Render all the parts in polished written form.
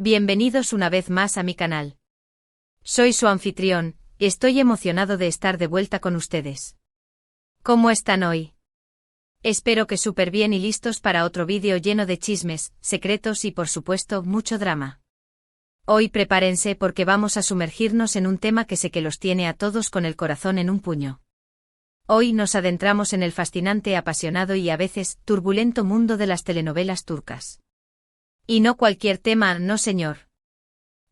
Bienvenidos una vez más a mi canal. Soy su anfitrión, y estoy emocionado de estar de vuelta con ustedes. ¿Cómo están hoy? Espero que súper bien y listos para otro vídeo lleno de chismes, secretos y por supuesto mucho drama. Hoy prepárense porque vamos a sumergirnos en un tema que sé que los tiene a todos con el corazón en un puño. Hoy nos adentramos en el fascinante, apasionado y a veces turbulento mundo de las telenovelas turcas. Y no cualquier tema, no señor.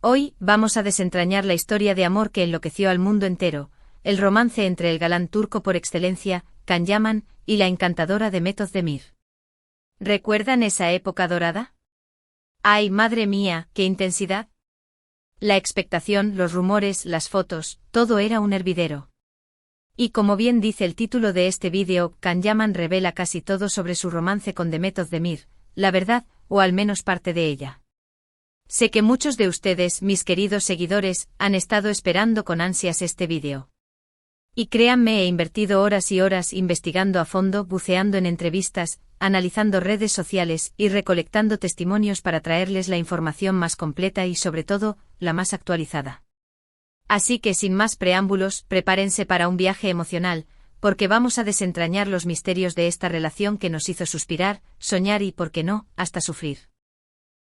Hoy vamos a desentrañar la historia de amor que enloqueció al mundo entero, el romance entre el galán turco por excelencia, Can Yaman, y la encantadora Demet Özdemir. ¿Recuerdan esa época dorada? ¡Ay, madre mía, qué intensidad! La expectación, los rumores, las fotos, todo era un hervidero. Y como bien dice el título de este vídeo, Can Yaman revela casi todo sobre su romance con Demet Özdemir, la verdad, o al menos parte de ella. Sé que muchos de ustedes, mis queridos seguidores, han estado esperando con ansias este vídeo. Y créanme, he invertido horas y horas investigando a fondo, buceando en entrevistas, analizando redes sociales y recolectando testimonios para traerles la información más completa y sobre todo, la más actualizada. Así que sin más preámbulos, prepárense para un viaje emocional, porque vamos a desentrañar los misterios de esta relación que nos hizo suspirar, soñar y, por qué no, hasta sufrir.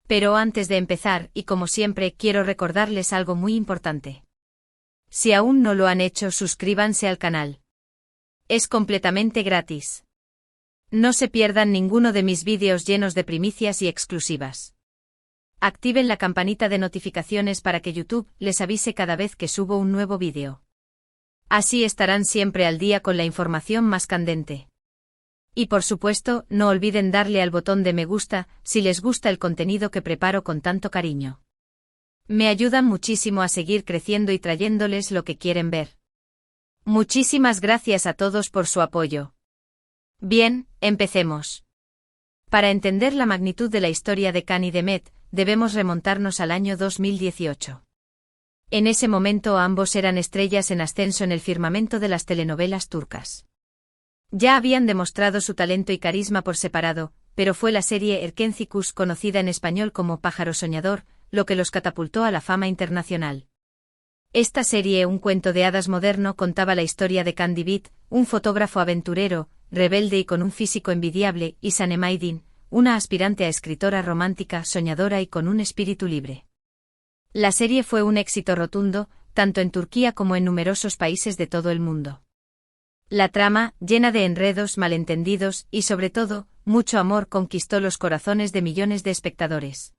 Pero antes de empezar, y como siempre, quiero recordarles algo muy importante. Si aún no lo han hecho, suscríbanse al canal. Es completamente gratis. No se pierdan ninguno de mis vídeos llenos de primicias y exclusivas. Activen la campanita de notificaciones para que YouTube les avise cada vez que subo un nuevo vídeo. Así estarán siempre al día con la información más candente. Y por supuesto, no olviden darle al botón de me gusta si les gusta el contenido que preparo con tanto cariño. Me ayudan muchísimo a seguir creciendo y trayéndoles lo que quieren ver. Muchísimas gracias a todos por su apoyo. Bien, empecemos. Para entender la magnitud de la historia de Can y Demet, debemos remontarnos al año 2018. En ese momento ambos eran estrellas en ascenso en el firmamento de las telenovelas turcas. Ya habían demostrado su talento y carisma por separado, pero fue la serie Erkenci, conocida en español como Pájaro Soñador, lo que los catapultó a la fama internacional. Esta serie, un cuento de hadas moderno, contaba la historia de Can Divit, un fotógrafo aventurero, rebelde y con un físico envidiable, y Sanem Aydin, una aspirante a escritora romántica, soñadora y con un espíritu libre. La serie fue un éxito rotundo, tanto en Turquía como en numerosos países de todo el mundo. La trama, llena de enredos, malentendidos y sobre todo, mucho amor, conquistó los corazones de millones de espectadores.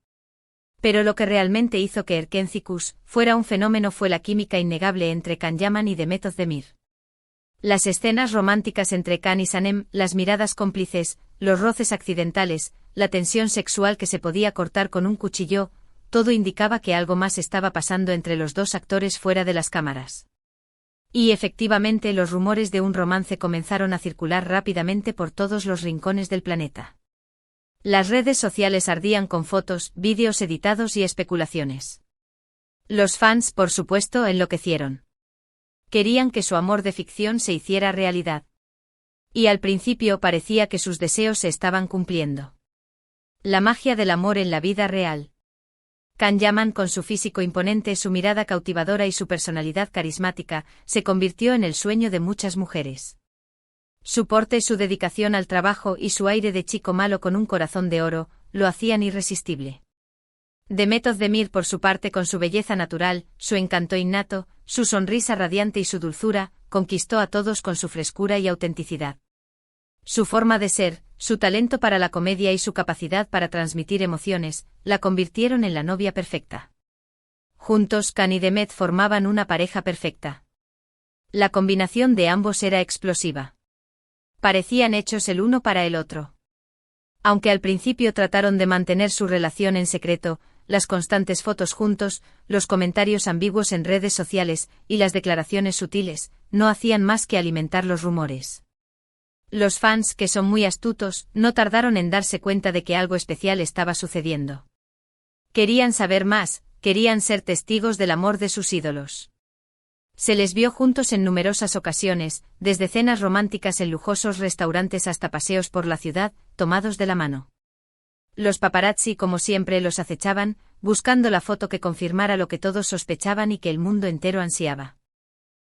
Pero lo que realmente hizo que Erkenci fuera un fenómeno fue la química innegable entre Can Yaman y Demet Özdemir. Las escenas románticas entre Can y Sanem, las miradas cómplices, los roces accidentales, la tensión sexual que se podía cortar con un cuchillo, todo indicaba que algo más estaba pasando entre los dos actores fuera de las cámaras. Y efectivamente los rumores de un romance comenzaron a circular rápidamente por todos los rincones del planeta. Las redes sociales ardían con fotos, vídeos editados y especulaciones. Los fans, por supuesto, enloquecieron. Querían que su amor de ficción se hiciera realidad. Y al principio parecía que sus deseos se estaban cumpliendo. La magia del amor en la vida real. Can Yaman, con su físico imponente, su mirada cautivadora y su personalidad carismática, se convirtió en el sueño de muchas mujeres. Su porte, su dedicación al trabajo y su aire de chico malo con un corazón de oro, lo hacían irresistible. Demet Özdemir, por su parte, con su belleza natural, su encanto innato, su sonrisa radiante y su dulzura, conquistó a todos con su frescura y autenticidad. Su forma de ser, su talento para la comedia y su capacidad para transmitir emociones, la convirtieron en la novia perfecta. Juntos, Can y Demet formaban una pareja perfecta. La combinación de ambos era explosiva. Parecían hechos el uno para el otro. Aunque al principio trataron de mantener su relación en secreto, las constantes fotos juntos, los comentarios ambiguos en redes sociales y las declaraciones sutiles, no hacían más que alimentar los rumores. Los fans, que son muy astutos, no tardaron en darse cuenta de que algo especial estaba sucediendo. Querían saber más, querían ser testigos del amor de sus ídolos. Se les vio juntos en numerosas ocasiones, desde cenas románticas en lujosos restaurantes hasta paseos por la ciudad, tomados de la mano. Los paparazzi, como siempre, los acechaban, buscando la foto que confirmara lo que todos sospechaban y que el mundo entero ansiaba.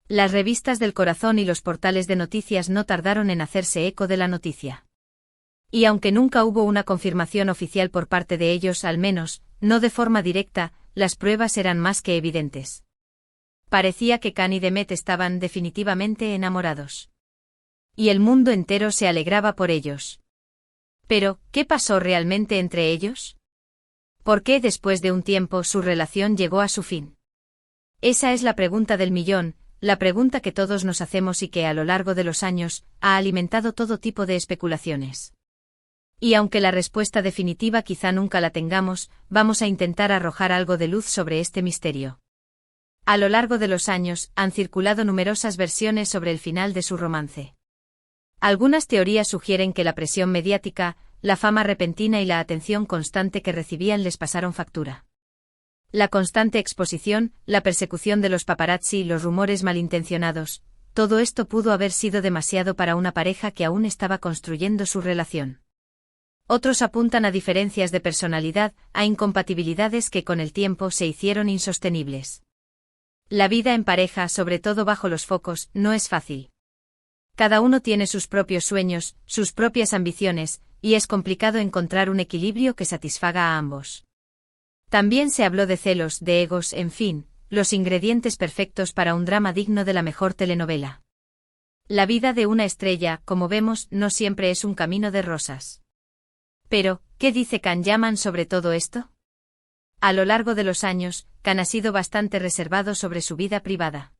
Las revistas del corazón y los portales de noticias no tardaron en hacerse eco de la noticia. Y aunque nunca hubo una confirmación oficial por parte de ellos, al menos, no de forma directa, las pruebas eran más que evidentes. Parecía que Khan y Demet estaban definitivamente enamorados. Y el mundo entero se alegraba por ellos. Pero, ¿qué pasó realmente entre ellos? ¿Por qué después de un tiempo su relación llegó a su fin? Esa es la pregunta del millón, la pregunta que todos nos hacemos y que a lo largo de los años ha alimentado todo tipo de especulaciones. Y aunque la respuesta definitiva quizá nunca la tengamos, vamos a intentar arrojar algo de luz sobre este misterio. A lo largo de los años, han circulado numerosas versiones sobre el final de su romance. Algunas teorías sugieren que la presión mediática, la fama repentina y la atención constante que recibían les pasaron factura. La constante exposición, la persecución de los paparazzi y los rumores malintencionados, todo esto pudo haber sido demasiado para una pareja que aún estaba construyendo su relación. Otros apuntan a diferencias de personalidad, a incompatibilidades que con el tiempo se hicieron insostenibles. La vida en pareja, sobre todo bajo los focos, no es fácil. Cada uno tiene sus propios sueños, sus propias ambiciones, y es complicado encontrar un equilibrio que satisfaga a ambos. También se habló de celos, de egos, en fin, los ingredientes perfectos para un drama digno de la mejor telenovela. La vida de una estrella, como vemos, no siempre es un camino de rosas. Pero, ¿qué dice Khan Yaman sobre todo esto? A lo largo de los años, Khan ha sido bastante reservado sobre su vida privada.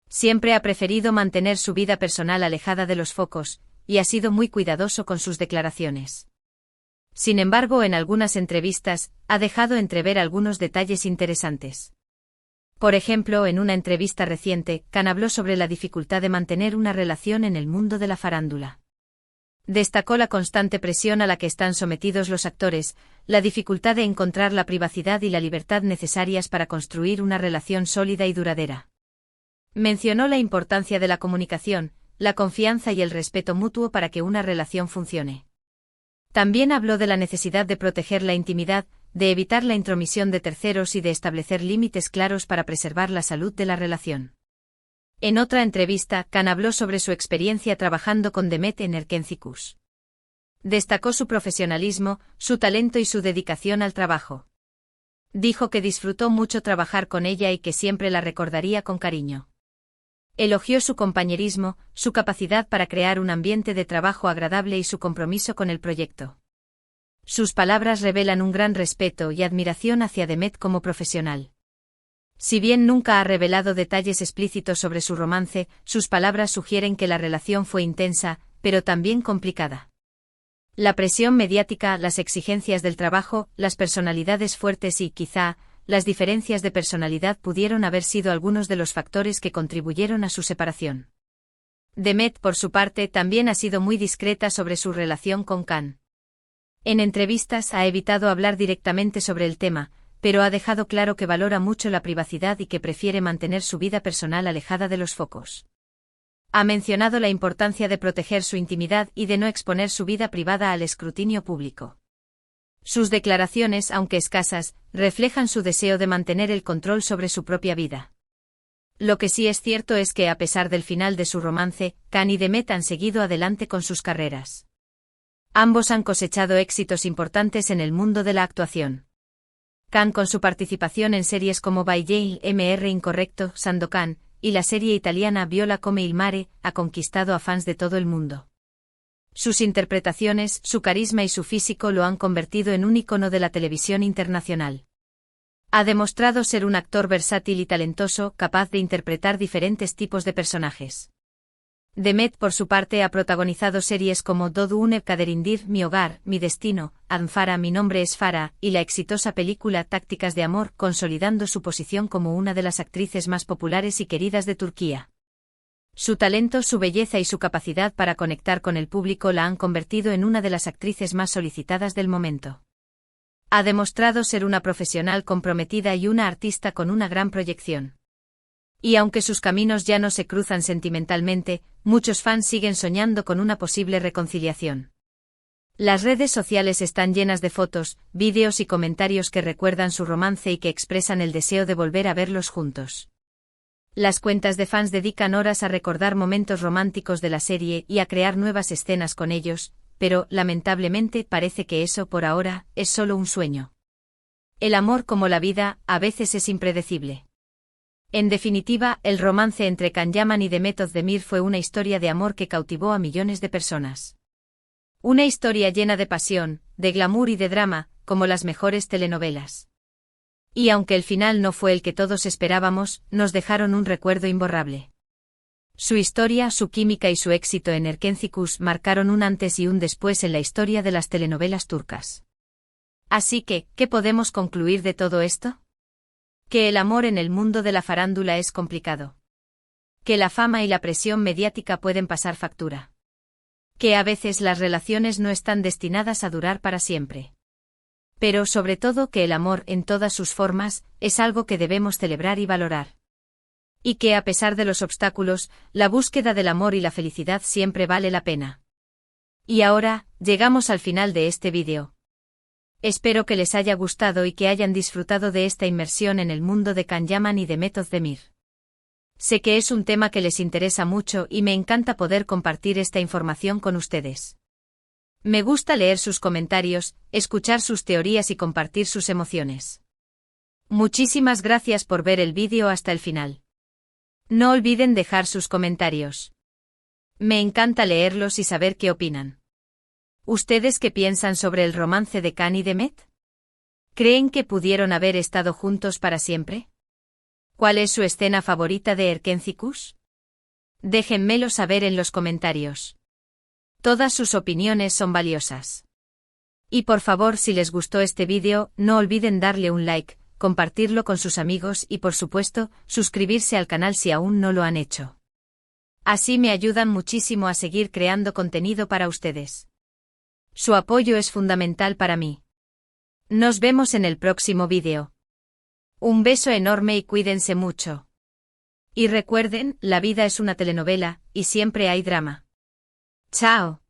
Siempre ha preferido mantener su vida personal alejada de los focos, y ha sido muy cuidadoso con sus declaraciones. Sin embargo, en algunas entrevistas, ha dejado entrever algunos detalles interesantes. Por ejemplo, en una entrevista reciente, Khan habló sobre la dificultad de mantener una relación en el mundo de la farándula. Destacó la constante presión a la que están sometidos los actores, la dificultad de encontrar la privacidad y la libertad necesarias para construir una relación sólida y duradera. Mencionó la importancia de la comunicación, la confianza y el respeto mutuo para que una relación funcione. También habló de la necesidad de proteger la intimidad, de evitar la intromisión de terceros y de establecer límites claros para preservar la salud de la relación. En otra entrevista, Khan habló sobre su experiencia trabajando con Demet en Erkencikus. Destacó su profesionalismo, su talento y su dedicación al trabajo. Dijo que disfrutó mucho trabajar con ella y que siempre la recordaría con cariño. Elogió su compañerismo, su capacidad para crear un ambiente de trabajo agradable y su compromiso con el proyecto. Sus palabras revelan un gran respeto y admiración hacia Demet como profesional. Si bien nunca ha revelado detalles explícitos sobre su romance, sus palabras sugieren que la relación fue intensa, pero también complicada. La presión mediática, las exigencias del trabajo, las personalidades fuertes y, quizá, las diferencias de personalidad pudieron haber sido algunos de los factores que contribuyeron a su separación. Demet, por su parte, también ha sido muy discreta sobre su relación con Khan. En entrevistas ha evitado hablar directamente sobre el tema, pero ha dejado claro que valora mucho la privacidad y que prefiere mantener su vida personal alejada de los focos. Ha mencionado la importancia de proteger su intimidad y de no exponer su vida privada al escrutinio público. Sus declaraciones, aunque escasas, reflejan su deseo de mantener el control sobre su propia vida. Lo que sí es cierto es que, a pesar del final de su romance, Khan y Demet han seguido adelante con sus carreras. Ambos han cosechado éxitos importantes en el mundo de la actuación. Khan con su participación en series como By Yale, Mr. Incorrecto, Sandokan, y la serie italiana Viola come il mare, ha conquistado a fans de todo el mundo. Sus interpretaciones, su carisma y su físico lo han convertido en un ícono de la televisión internacional. Ha demostrado ser un actor versátil y talentoso, capaz de interpretar diferentes tipos de personajes. Demet, por su parte, ha protagonizado series como Dodu une Kaderindir, Mi hogar, Mi destino, Anfara, Mi nombre es Farah, y la exitosa película Tácticas de amor, consolidando su posición como una de las actrices más populares y queridas de Turquía. Su talento, su belleza y su capacidad para conectar con el público la han convertido en una de las actrices más solicitadas del momento. Ha demostrado ser una profesional comprometida y una artista con una gran proyección. Y aunque sus caminos ya no se cruzan sentimentalmente, muchos fans siguen soñando con una posible reconciliación. Las redes sociales están llenas de fotos, vídeos y comentarios que recuerdan su romance y que expresan el deseo de volver a verlos juntos. Las cuentas de fans dedican horas a recordar momentos románticos de la serie y a crear nuevas escenas con ellos, pero, lamentablemente, parece que eso, por ahora, es solo un sueño. El amor, como la vida, a veces es impredecible. En definitiva, el romance entre Can Yaman y Demet Özdemir fue una historia de amor que cautivó a millones de personas. Una historia llena de pasión, de glamour y de drama, como las mejores telenovelas. Y aunque el final no fue el que todos esperábamos, nos dejaron un recuerdo imborrable. Su historia, su química y su éxito en Erkenci marcaron un antes y un después en la historia de las telenovelas turcas. Así que, ¿qué podemos concluir de todo esto? Que el amor en el mundo de la farándula es complicado. Que la fama y la presión mediática pueden pasar factura. Que a veces las relaciones no están destinadas a durar para siempre. Pero sobre todo que el amor en todas sus formas es algo que debemos celebrar y valorar. Y que a pesar de los obstáculos, la búsqueda del amor y la felicidad siempre vale la pena. Y ahora, llegamos al final de este vídeo. Espero que les haya gustado y que hayan disfrutado de esta inmersión en el mundo de Can Yaman y Demet Özdemir. Sé que es un tema que les interesa mucho y me encanta poder compartir esta información con ustedes. Me gusta leer sus comentarios, escuchar sus teorías y compartir sus emociones. Muchísimas gracias por ver el vídeo hasta el final. No olviden dejar sus comentarios. Me encanta leerlos y saber qué opinan. ¿Ustedes qué piensan sobre el romance de Can y Demet? ¿Creen que pudieron haber estado juntos para siempre? ¿Cuál es su escena favorita de Erkenci? Déjenmelo saber en los comentarios. Todas sus opiniones son valiosas. Y por favor, si les gustó este vídeo, no olviden darle un like, compartirlo con sus amigos y por supuesto, suscribirse al canal si aún no lo han hecho. Así me ayudan muchísimo a seguir creando contenido para ustedes. Su apoyo es fundamental para mí. Nos vemos en el próximo vídeo. Un beso enorme y cuídense mucho. Y recuerden, la vida es una telenovela, y siempre hay drama. Chao.